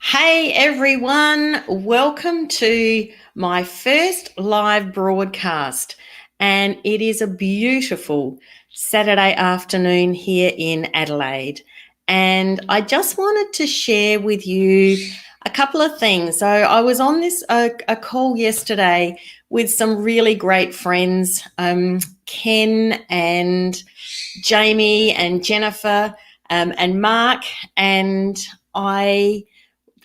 Hey everyone, welcome to my first live broadcast. And it is a beautiful Saturday afternoon here in Adelaide. And I just wanted to share with you a couple of things. So I was on this a call yesterday with some really great friends, Ken and Jamie and Jennifer and Mark, and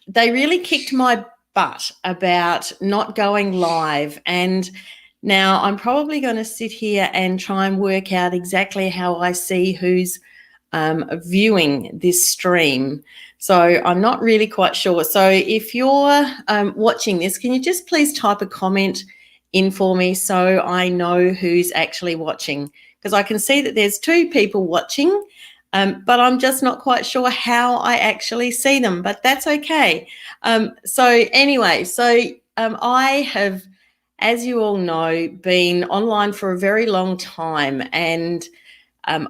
they really kicked my butt about not going live. And now I'm probably going to sit here and try and work out exactly how I see who's viewing this stream. So I'm not really quite sure. So if you're watching this, can you just please type a comment in for me so I know who's actually watching? Because I can see that there's two people watching, but I'm just not quite sure how I actually see them, but that's okay. So anyway, I have, as you all know, been online for a very long time and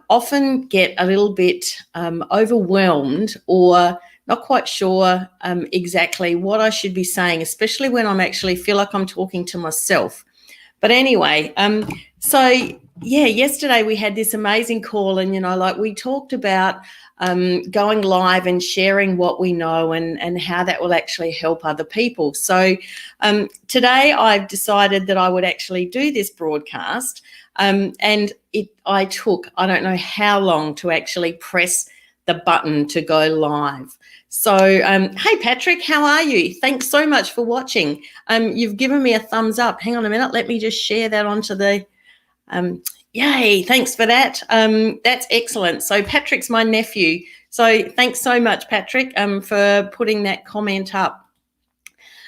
often get a little bit overwhelmed or not quite sure exactly what I should be saying, especially when I'm actually feel like I'm talking to myself. But anyway, yesterday we had this amazing call, and we talked about going live and sharing what we know and how that will actually help other people. So today I've decided that I would actually do this broadcast, and I took, I don't know how long to actually press the button to go live. So, hey, Patrick, how are you? Thanks so much for watching. You've given me a thumbs up. Hang on a minute. Let me just share that onto the, yay, thanks for that. That's excellent. So Patrick's my nephew. So thanks so much, Patrick, for putting that comment up.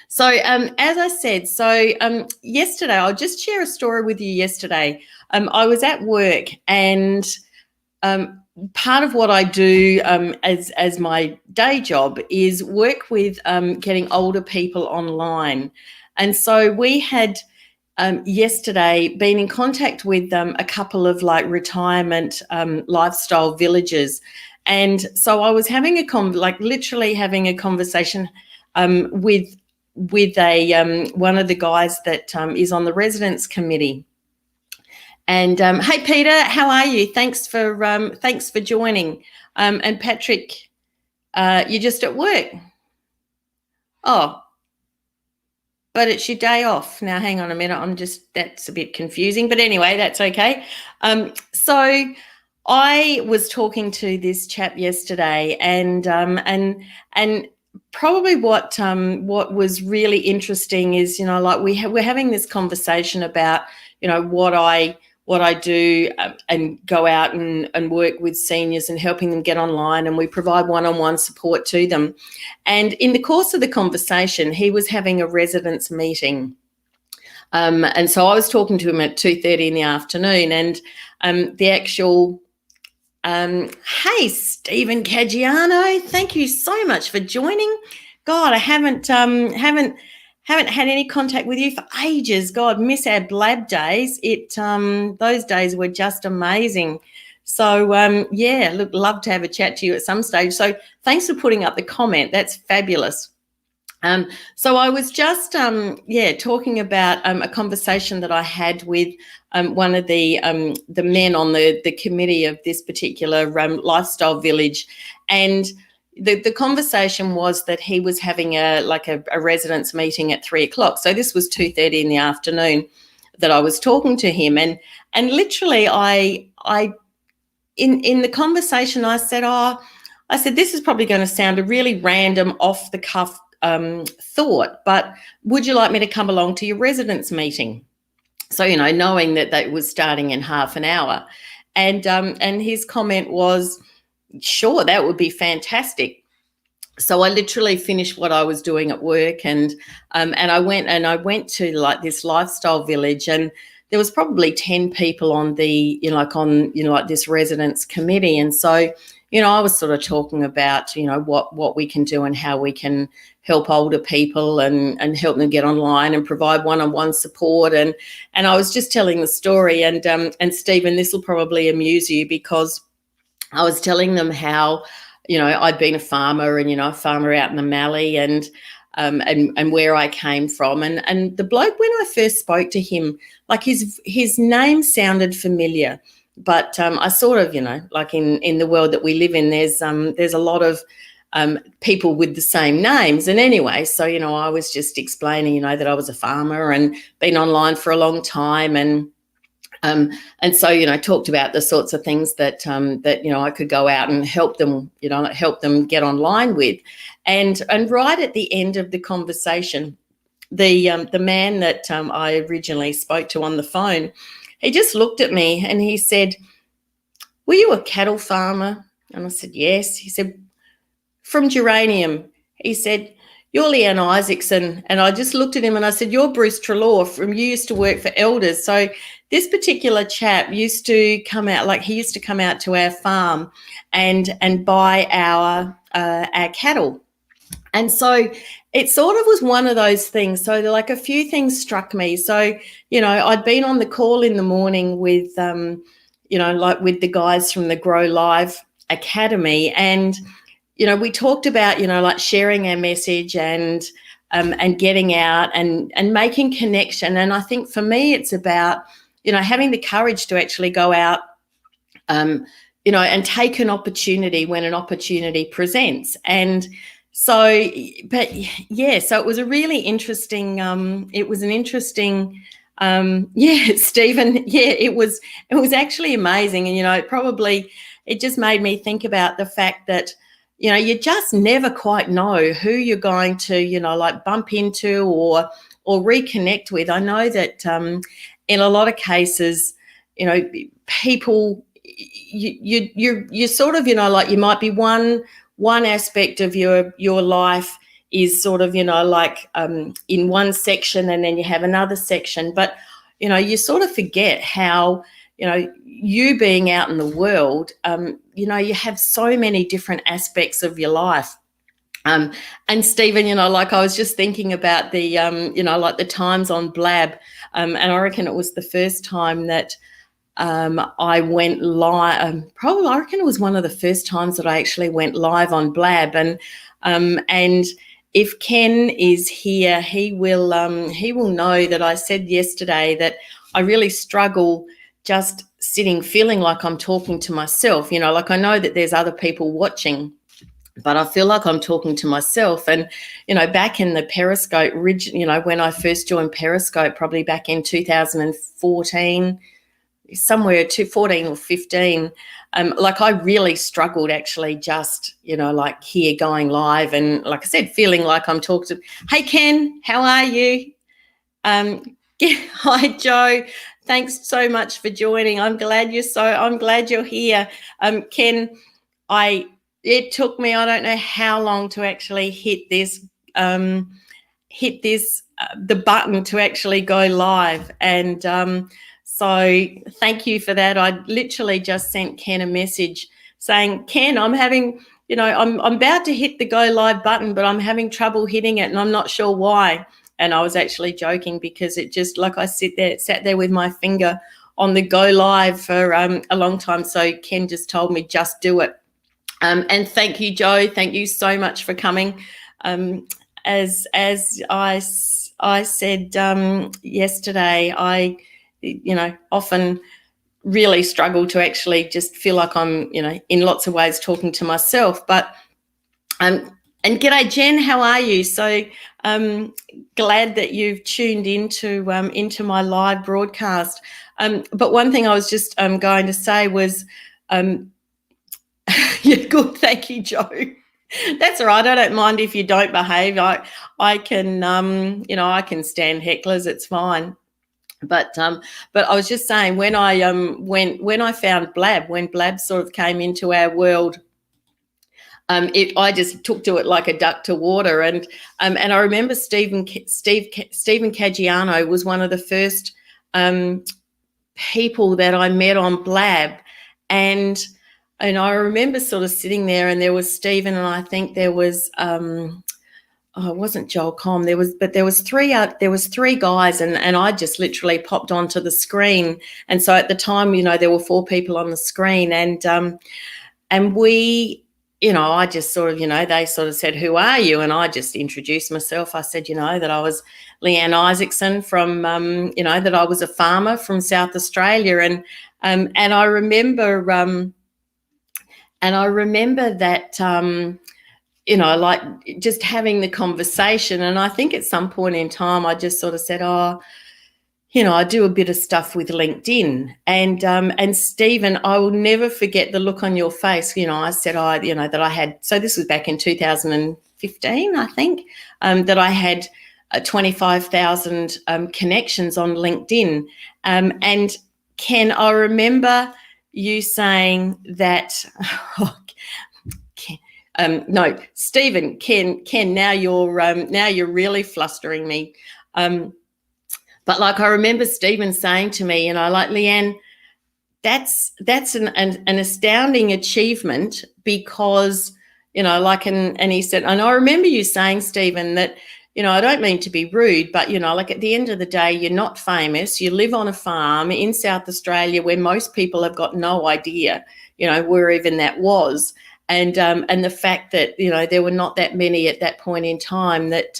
So as I said, yesterday, I'll just share a story with you yesterday. I was at work, and part of what I do as my day job is work with getting older people online. And so we had yesterday been in contact with a couple of retirement lifestyle villages. And so I was having literally having a conversation with one of the guys that is on the residents committee. And hey, Peter, how are you? Thanks for joining. And Patrick, you're just at work. Oh, but it's your day off. Now, hang on a minute. That's a bit confusing, but anyway, that's okay. So I was talking to this chap yesterday, and probably what was really interesting is, we're having this conversation about, what I do and go out and work with seniors and helping them get online, and we provide one-on-one support to them. And in the course of the conversation, he was having a residents meeting. And so I was talking to him at 2:30 in the afternoon, and the actual, hey, Stephen Caggiano, thank you so much for joining. God, I haven't had any contact with you for ages. God, miss our blab days. Those days were just amazing. So, look, love to have a chat to you at some stage. So thanks for putting up the comment. That's fabulous. So I was just, talking about a conversation that I had with one of the men on the committee of this particular lifestyle village, and the conversation was that he was having a residents meeting at 3:00. So this was 2:30 in the afternoon that I was talking to him, and literally in the conversation I said, this is probably going to sound a really random, off the cuff thought, but would you like me to come along to your residents meeting? So, knowing that was starting in half an hour, and his comment was, sure, that would be fantastic. So I literally finished what I was doing at work, and I went to this lifestyle village, and there was probably 10 people on the this residents committee. And so I was sort of talking about what we can do and how we can help older people and help them get online and provide one-on-one support, and I was just telling the story, and Stephen, this will probably amuse you, because I was telling them how I'd been a farmer and, a farmer out in the Mallee and where I came from. And the bloke, when I first spoke to him, like his name sounded familiar, but I sort of, like in the world that we live in, there's a lot of people with the same names. And anyway, so, I was just explaining, that I was a farmer and been online for a long time. And so, talked about the sorts of things that I could go out and help them get online with. And right at the end of the conversation, the man that I originally spoke to on the phone, he just looked at me and he said, "Were you a cattle farmer?" And I said, "Yes." He said, "From Geranium." He said, "You're Leanne Isaacson." And I just looked at him and I said, "You're Bruce Treloar you used to work for Elders." So this particular chap used to come out, he used to come out to our farm and buy our cattle. And so it sort of was one of those things. So like a few things struck me. So, I'd been on the call in the morning with, with the guys from the Grow Live Academy. And, we talked about, like sharing our message and getting out and making connection. And I think for me, it's about, having the courage to actually go out, and take an opportunity when an opportunity presents. And so, but yeah, so it was a really interesting, Stephen, it was actually amazing. And, it just made me think about the fact that, you just never quite know who you're going to, bump into or reconnect with. I know that in a lot of cases, people, you sort of, you might be one aspect of your life is sort of, in one section and then you have another section. But, you sort of forget how, you being out in the world, you have so many different aspects of your life. And Stephen, I was just thinking about the, the times on Blab. And I reckon it was the first time that I went live. Probably, I reckon it was one of the first times that I actually went live on Blab. And if Ken is here, he will know that I said yesterday that I really struggle just sitting, feeling like I'm talking to myself. I know that there's other people watching, but I feel like I'm talking to myself. And, back in the Periscope, when I first joined Periscope, probably back in 2014, somewhere to 14 or 15, I really struggled actually just, here going live. And like I said, feeling like I'm talking to, hey, Ken, how are you? Hi, Joe. Thanks so much for joining. I'm glad you're here. Ken, it took me, I don't know how long to actually hit this, the button to actually go live. And so thank you for that. I literally just sent Ken a message saying, Ken, I'm having, I'm about to hit the go live button, but I'm having trouble hitting it and I'm not sure why. And I was actually joking because it just, I sat there with my finger on the go live for a long time. So Ken just told me, just do it. And thank you, Joe. Thank you so much for coming. As I said yesterday, I, often really struggle to actually just feel like I'm, in lots of ways talking to myself. But and g'day, Jen. How are you? So glad that you've tuned into my live broadcast. But one thing I was just going to say was, yeah, good. Thank you, Joe. That's all right. I don't mind if you don't behave. I can I can stand hecklers. It's fine. But I was just saying when I found Blab, when Blab sort of came into our world, I just took to it like a duck to water. And I remember Stephen Caggiano was one of the first people that I met on Blab, and I remember sort of sitting there, and there was Stephen, and I think there was it wasn't Joel Com. There was three guys, and I just literally popped onto the screen. And so at the time, there were 4 people on the screen, and we, I just sort of, they sort of said, "Who are you?" And I just introduced myself. I said, that I was Leanne Isaacson from, that I was a farmer from South Australia. And I remember, that, like just having the conversation. And I think at some point in time, I just sort of said, "Oh, I do a bit of stuff with LinkedIn." And Stephen, I will never forget the look on your face. I said, that I had, so this was back in 2015, I think, that I had 25,000 connections on LinkedIn. And Ken, I remember you saying that, no, Stephen, Ken, now you're really flustering me. But like, I remember Stephen saying to me, like, "Leanne, that's an astounding achievement, because, like," and he said, and I remember you saying, Stephen, that, I don't mean to be rude, but, like, at the end of the day, you're not famous. You live on a farm in South Australia where most people have got no idea, where even that was. And the fact that, there were not that many at that point in time that,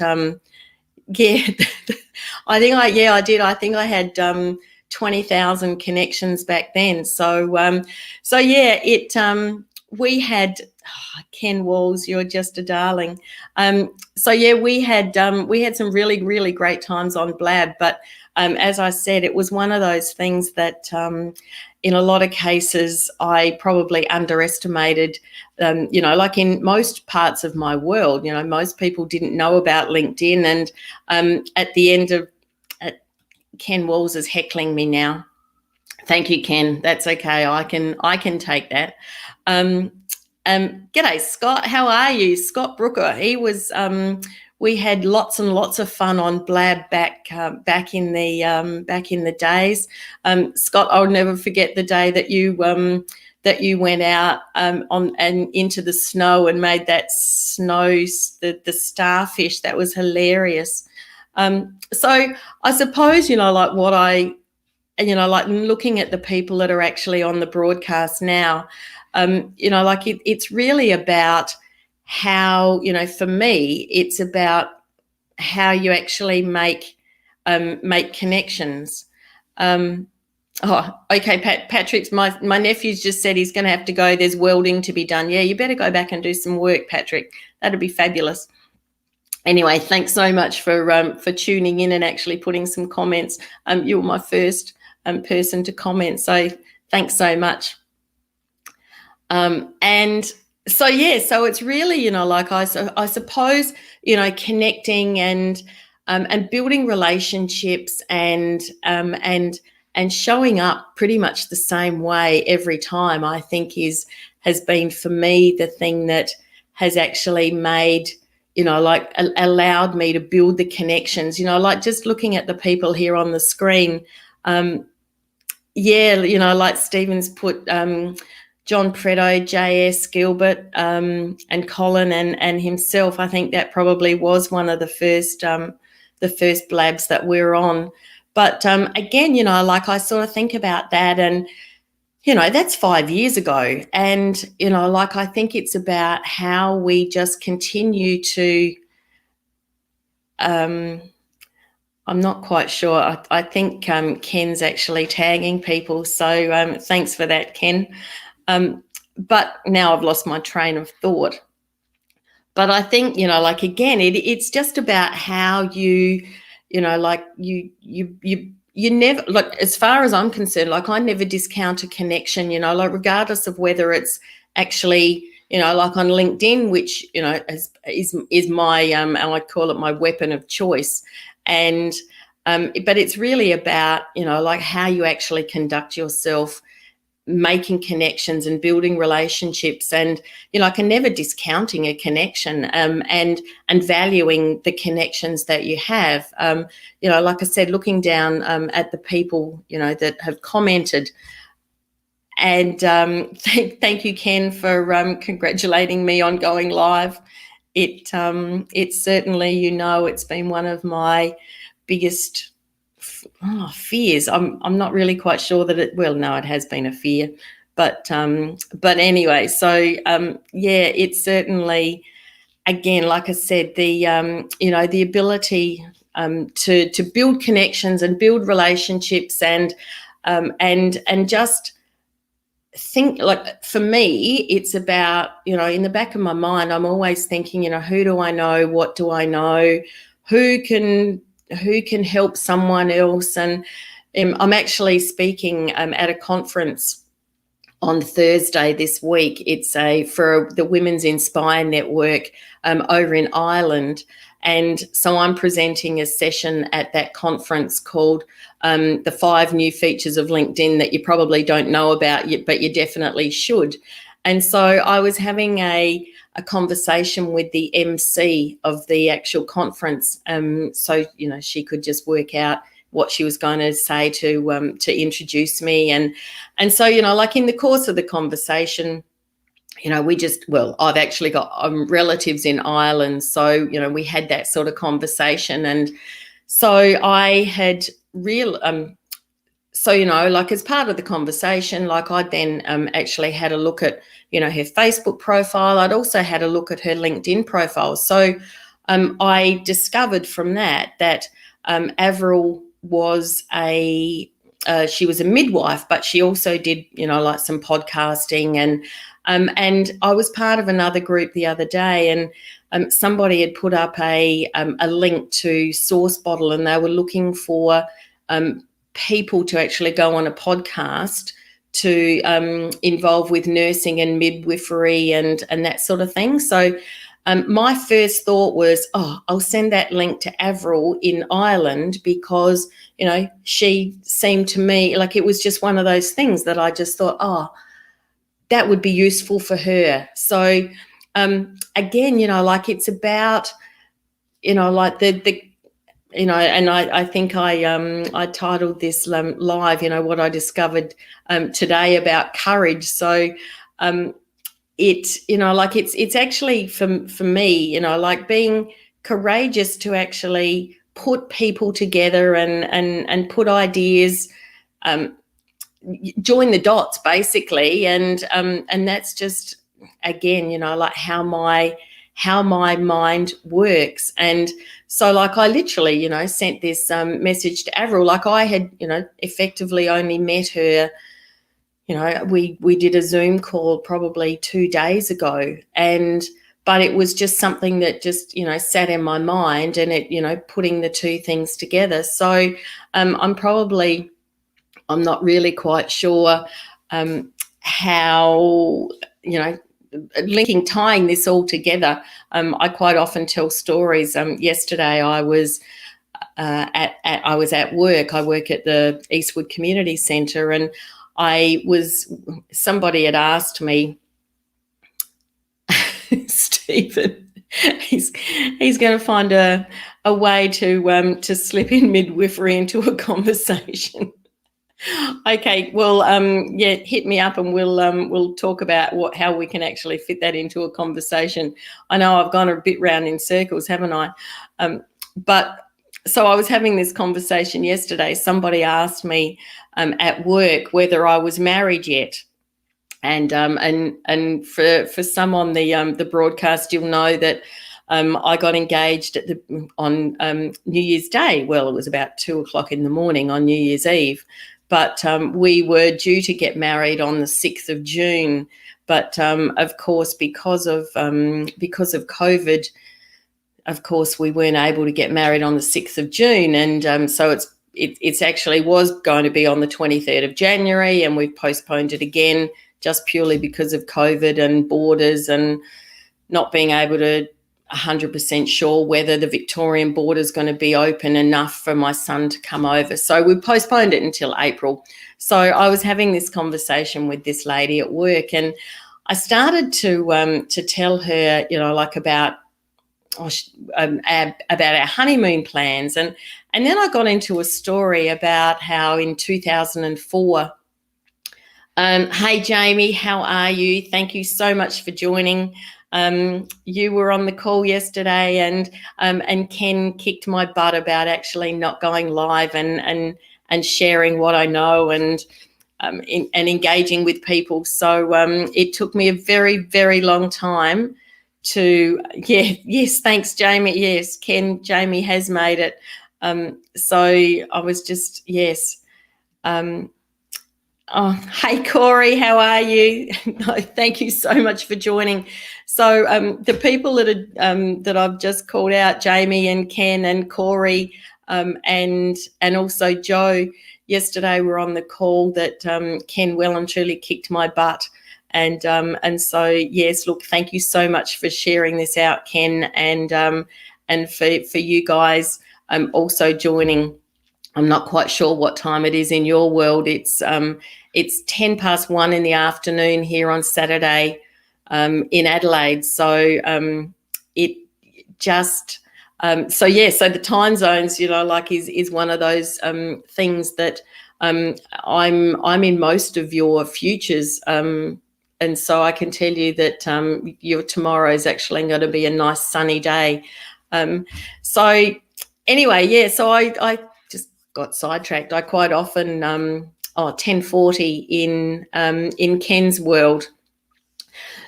yeah, I did. I think I had 20,000 connections back then. So yeah, we had, Ken Walls, you're just a darling. So yeah, we had some really, really great times on Blab. But as I said, it was one of those things that in a lot of cases I probably underestimated. Like in most parts of my world, most people didn't know about LinkedIn. And at the end of, Ken Walls is heckling me now. Thank you, Ken. That's okay. I can take that. G'day, Scott. How are you? Scott Brooker. He was. We had lots and lots of fun on Blab back in the days. Scott, I'll never forget the day that you went out on and into the snow and made that the starfish. That was hilarious. So I suppose, like what like looking at the people that are actually on the broadcast now, like it's really about how, for me, it's about how you actually make connections. Oh, okay, Patrick's, my nephew's just said he's going to have to go. There's welding to be done. Yeah, you better go back and do some work, Patrick. That'd be fabulous. Anyway, thanks so much for tuning in and actually putting some comments. You were my first person to comment, so thanks so much. And so yeah, so it's really, like I suppose, connecting and building relationships and showing up pretty much the same way every time, I think has been for me the thing that has actually made, like allowed me to build the connections, like just looking at the people here on the screen. Yeah, like Stephen's put John Pretto, JS Gilbert, and Colin and himself. I think that probably was one of the first Blabs that we're on. But again, like I sort of think about that, and that's 5 years ago. And, like I think it's about how we just continue to, I'm not quite sure. I think Ken's actually tagging people. So thanks for that, Ken. But now I've lost my train of thought. But I think, like, again, it's just about how you, like you never, like, as far as I'm concerned, like I never discount a connection, like regardless of whether it's actually, like on LinkedIn, which, is my, I'd call it my weapon of choice. And, but it's really about, like how you actually conduct yourself, making connections and building relationships. And, like never discounting a connection, and valuing the connections that you have. Like I said, looking down at the people, that have commented. And thank you, Ken, for congratulating me on going live. It's certainly, it's been one of my biggest fears. I'm not really quite sure that it has been a fear, But anyway, so yeah, it's certainly, again, like I said, the the ability to build connections and build relationships, and just think, like, for me, it's about, in the back of my mind, I'm always thinking, who do I know, what do I know, who can help someone else. And I'm actually speaking at a conference on Thursday this week. It's for the Women's Inspire Network over in Ireland. And so I'm presenting a session at that conference called the 5 New Features of LinkedIn that you probably don't know about yet, but you definitely should. And so I was having a conversation with the MC of the actual conference, so she could just work out what she was going to say to introduce me. And so, like, in the course of the conversation, I've actually got relatives in Ireland, so we had that sort of conversation. And so I had like, as part of the conversation, like, I then actually had a look at her Facebook profile. I'd also had a look at her LinkedIn profile. So I discovered from that Avril was she was a midwife, but she also did like some podcasting. And I was part of another group the other day, and somebody had put up a link to Source Bottle, and they were looking for people to actually go on a podcast to involve with nursing and midwifery and that sort of thing. So my first thought was, I'll send that link to Avril in Ireland, because she seemed to me like it was just one of those things that I just thought, that would be useful for her. So again, like, it's about like the and I think I titled this live, what I discovered today about courage. So it's actually for me, like, being courageous to actually put people together and put ideas, join the dots, basically. And that's just, again, like, how my mind works. And so, like, I literally sent this message to Avril. Like, I had effectively only met her, we did a Zoom call probably 2 days ago, but it was just something that just sat in my mind, and it putting the two things together. So I'm not really quite sure how tying this all together. I quite often tell stories. Yesterday I was at work. I work at the Eastwood Community Centre, and somebody had asked me, Stephen, he's going to find a way to slip in midwifery into a conversation. Okay, well, yeah, hit me up and we'll talk about how we can actually fit that into a conversation. I know I've gone a bit round in circles, haven't I? But so I was having this conversation yesterday. Somebody asked me at work whether I was married yet. And for some on the broadcast, you'll know that I got engaged on New Year's Day. Well, it was about 2:00 in the morning on New Year's Eve, but we were due to get married on the 6th of June. But of course, because of COVID, of course, we weren't able to get married on the 6th of June, and so it's actually was going to be on the 23rd of January, and we've postponed it again, just purely because of COVID and borders and not being able to 100% sure whether the Victorian border is going to be open enough for my son to come over. So we postponed it until April. So I was having this conversation with this lady at work, and I started to tell her, like, about our honeymoon plans, and then I got into a story about how in 2004. Hey, Jamie, how are you? Thank you so much for joining. You were on the call yesterday, and Ken kicked my butt about actually not going live and sharing what I know. And and engaging with people. So it took me a very, very long time to, yes, thanks, Jamie. Yes, Jamie has made it. So I was just, yes. Oh, hey, Corey, how are you? No, thank you so much for joining. So the people that I've just called out, Jamie and Ken and Corey, and also Joe, yesterday were on the call that Ken well and truly kicked my butt. And so, yes, look, thank you so much for sharing this out, Ken, and for you guys also joining. I'm not quite sure what time it is in your world. It's 1:10 in the afternoon here on Saturday in Adelaide. So it just so the time zones, is one of those things that I'm in most of your futures. And so I can tell you that your tomorrow is actually going to be a nice sunny day. So anyway, so I just got sidetracked. I quite often 10:40 in Ken's world.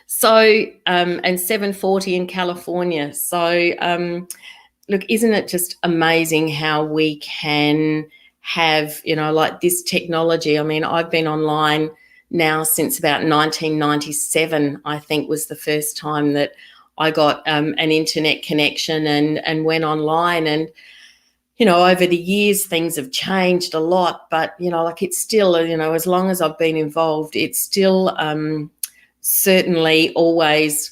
So and 7:40 in California. So look, isn't it just amazing how we can have, this technology? I mean, I've been online now since about 1997, I think was the first time that I got an internet connection and went online. And, over the years, things have changed a lot, but, it's still, as long as I've been involved, it's still certainly always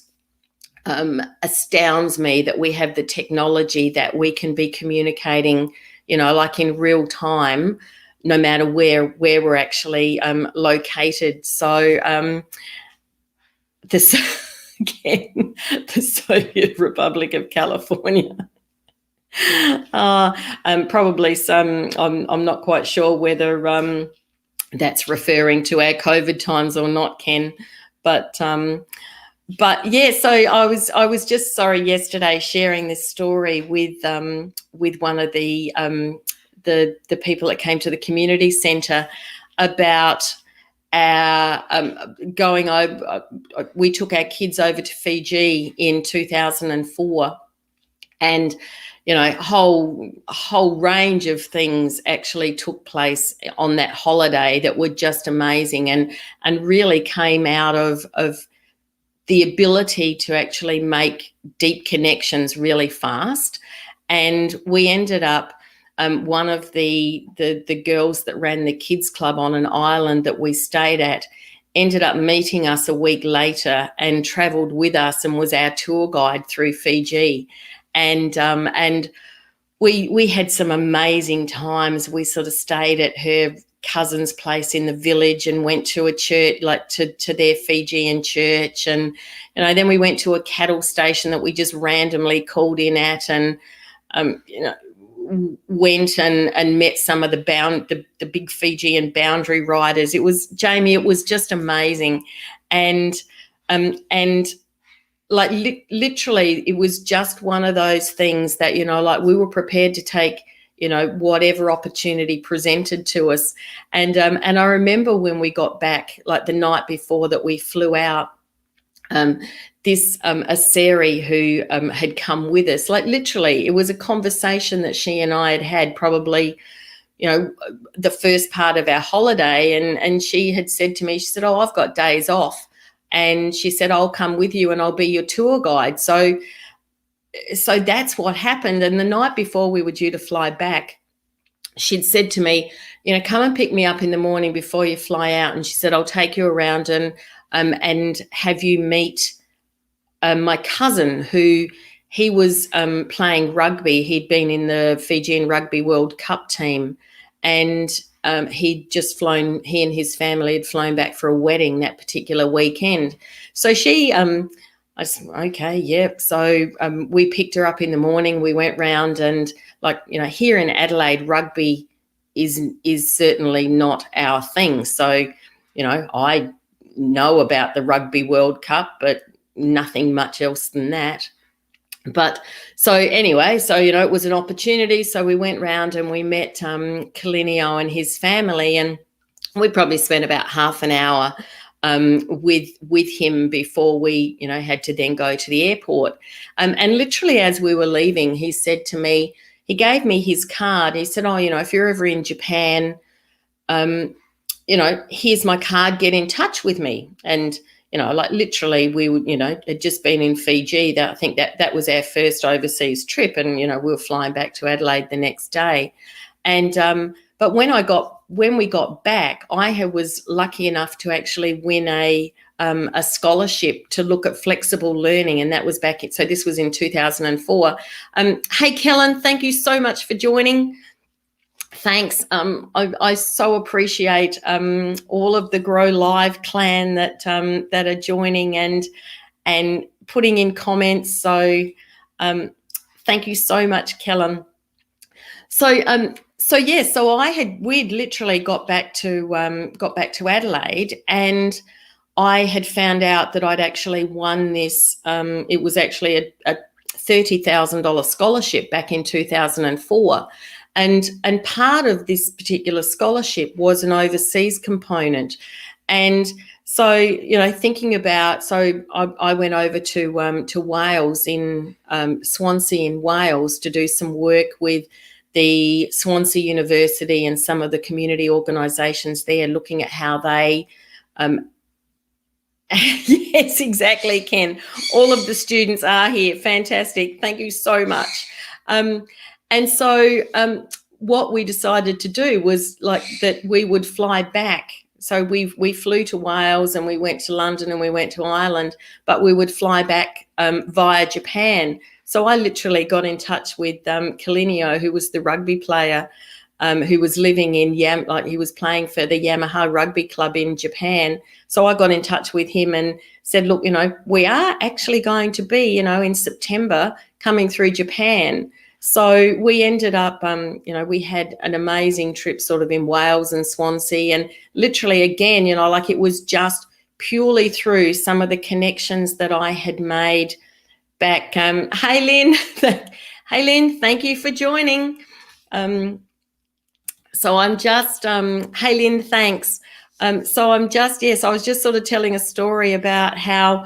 astounds me that we have the technology that we can be communicating, in real time, no matter where we're actually located. So again, the Soviet Republic of California. Probably some, I'm not quite sure whether that's referring to our COVID times or not, Ken, but yeah, so I was just yesterday sharing this story with one of the people that came to the community centre about our going over. We took our kids over to Fiji in 2004, and a whole range of things actually took place on that holiday that were just amazing and really came out of the ability to actually make deep connections really fast. And we ended up, one of the girls that ran the kids club on an island that we stayed at ended up meeting us a week later and travelled with us and was our tour guide through Fiji. And we had some amazing times. We sort of stayed at her cousin's place in the village and went to a church, like to their Fijian church, and then we went to a cattle station that we just randomly called in at, and went and met some of the big Fijian boundary riders. It was, Jamie, it was just amazing, and like literally it was just one of those things that we were prepared to take whatever opportunity presented to us. And I remember when we got back, like the night before that we flew out, this Aseri who had come with us, like literally it was a conversation that she and I had probably, the first part of our holiday. And she had said to me, she said, "Oh, I've got days off." And she said, "I'll come with you and I'll be your tour guide." So that's what happened. And the night before we were due to fly back, she'd said to me, "Come and pick me up in the morning before you fly out." And she said, "I'll take you around and have you meet my cousin, who he was playing rugby. He'd been in the Fijian Rugby World Cup team, and he'd just flown, he and his family had flown back for a wedding that particular weekend." So she I said, "Okay, yep." So we picked her up in the morning. We went round, and here in Adelaide, rugby is certainly not our thing. So, I know about the Rugby World Cup, but nothing much else than that. But so anyway, so, it was an opportunity. So we went round and we met Kalinio and his family, and we probably spent about half an hour with him before we, had to then go to the airport. And literally as we were leaving, he said to me, he gave me his card. He said, "Oh, if you're ever in Japan, here's my card, get in touch with me." And, like literally we would, had just been in Fiji. I think that was our first overseas trip. And, we were flying back to Adelaide the next day. And, but when we got back, I was lucky enough to actually win a scholarship to look at flexible learning, and that was so this was in 2004. Hey, Kellen, thank you so much for joining. Thanks. I so appreciate all of the Grow Live clan that are joining and putting in comments. So thank you so much, Kellen. So we'd literally got back to Adelaide, and I had found out that I'd actually won this. It was actually a $30,000 scholarship back in 2004, and part of this particular scholarship was an overseas component, and so thinking about, I went over to Wales, in Swansea in Wales, to do some work with the Swansea University and some of the community organisations there, looking at how they yes, exactly, Ken. All of the students are here. Fantastic. Thank you so much. And so what we decided to do was that we would fly back. So we flew to Wales, and we went to London, and we went to Ireland, but we would fly back via Japan. So I literally got in touch with Kalinio, who was the rugby player, who was living in he was playing for the Yamaha Rugby Club in Japan. So I got in touch with him and said, "Look, we are actually going to be, in September coming through Japan." So we ended up, we had an amazing trip sort of in Wales and Swansea, and literally again, it was just purely through some of the connections that I had made back. Hey, Lynn. Hey, Lynn, thank you for joining. So I'm just, hey, Lynn, thanks. So I'm just, yes, I was just sort of telling a story about how,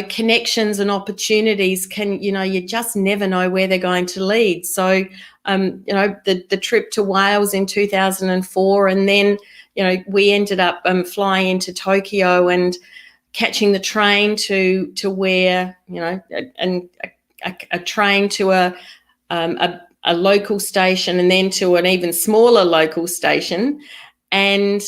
connections and opportunities can, you just never know where they're going to lead. So, the trip to Wales in 2004, and then, we ended up flying into Tokyo and catching the train to where, and a train to a local station, and then to an even smaller local station, and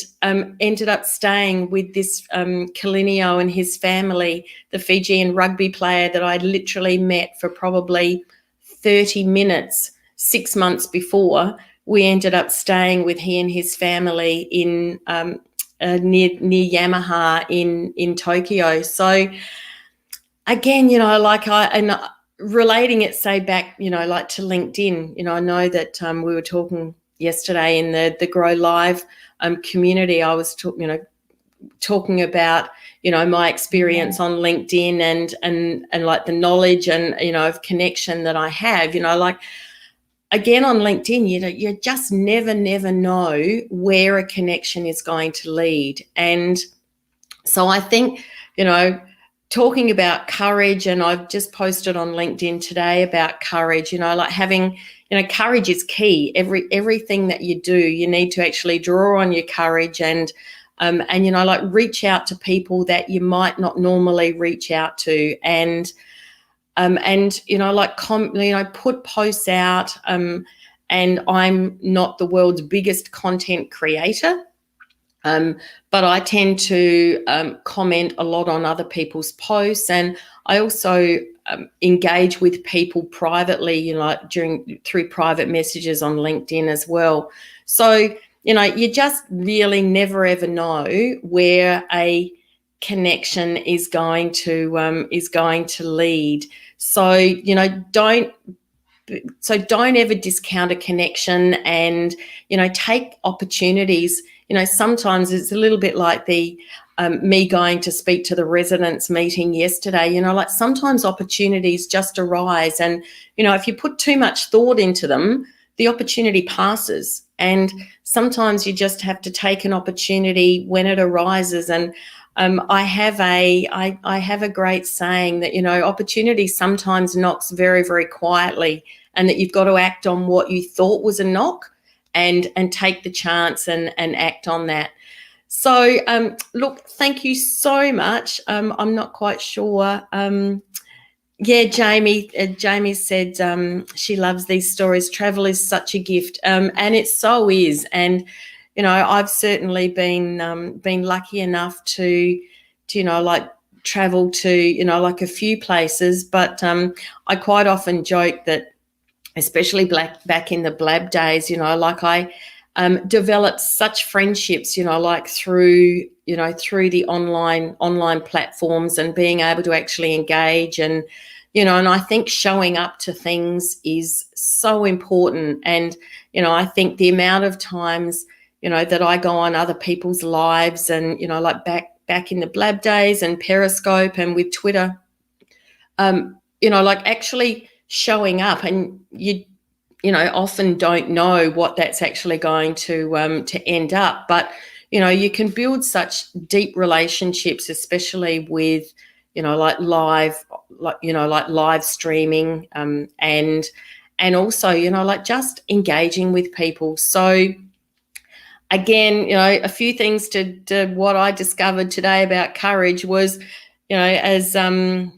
ended up staying with this Kalinio and his family, the Fijian rugby player that I'd literally met for probably 30 minutes 6 months before. We ended up staying with he and his family in near Yamaha in Tokyo. So again, relating it, say, back, to LinkedIn, I know that we were talking yesterday in the Grow Live community. I was talking about, my experience on LinkedIn and like the knowledge and, of connection that I have, again, on LinkedIn, you just never know where a connection is going to lead. And so I think, talking about courage, and I've just posted on LinkedIn today about courage, having, courage is key. Everything that you do, you need to actually draw on your courage and reach out to people that you might not normally reach out to, and put posts out. And I'm not the world's biggest content creator, but I tend to comment a lot on other people's posts, and I also engage with people privately, through private messages on LinkedIn as well. So, you just really never ever know where a connection is going to lead. So, don't ever discount a connection, and, take opportunities. Sometimes it's a little bit like the me going to speak to the residents meeting yesterday. Sometimes opportunities just arise, and, if you put too much thought into them, the opportunity passes. And sometimes you just have to take an opportunity when it arises. And I have a great saying that, opportunity sometimes knocks very, very quietly, and that you've got to act on what you thought was a knock and take the chance and act on that. So, look, thank you so much. I'm not quite sure. Jamie said she loves these stories. Travel is such a gift, and it so is. And I've certainly been lucky enough to like travel to like a few places. But I quite often joke that, especially back in the Blab days, like I developed such friendships, like through the online platforms and being able to actually engage and I think showing up to things is so important. And, I think the amount of times, that I go on other people's lives and, like back in the Blab days and Periscope and with Twitter, like actually showing up, and you often don't know what that's actually going to end up. But, you can build such deep relationships, especially with, like live streaming, and also, like just engaging with people. So again, a few things to what I discovered today about courage was, as Brian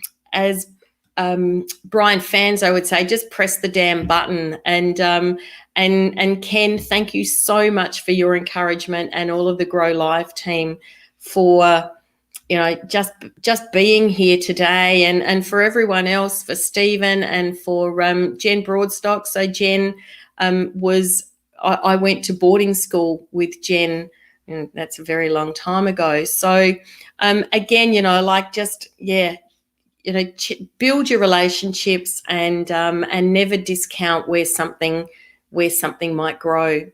Fanzo would say, just press the damn button. And Ken, thank you so much for your encouragement, and all of the Grow Live team for just being here today, and for everyone else, for Stephen and for Jen Broadstock. So Jen I went to boarding school with Jen, and that's a very long time ago. So again, like just build your relationships and never discount where something might grow.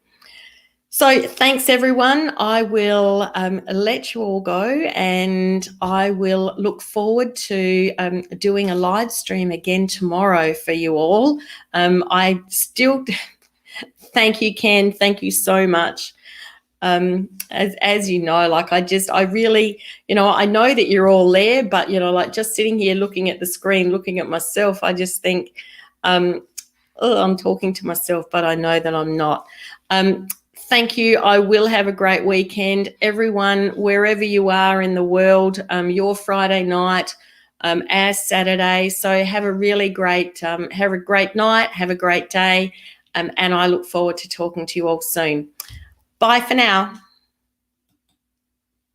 So thanks, everyone. I will let you all go, and I will look forward to doing a live stream again tomorrow for you all. I still thank you, Ken. Thank you so much. As you know, like I really, I know that you're all there, but like just sitting here looking at the screen, looking at myself, I just think, I'm talking to myself, but I know that I'm not. Thank you. I will have a great weekend, everyone, wherever you are in the world. Your Friday night, our Saturday. So have a really great, night. Have a great day, and I look forward to talking to you all soon. Bye for now.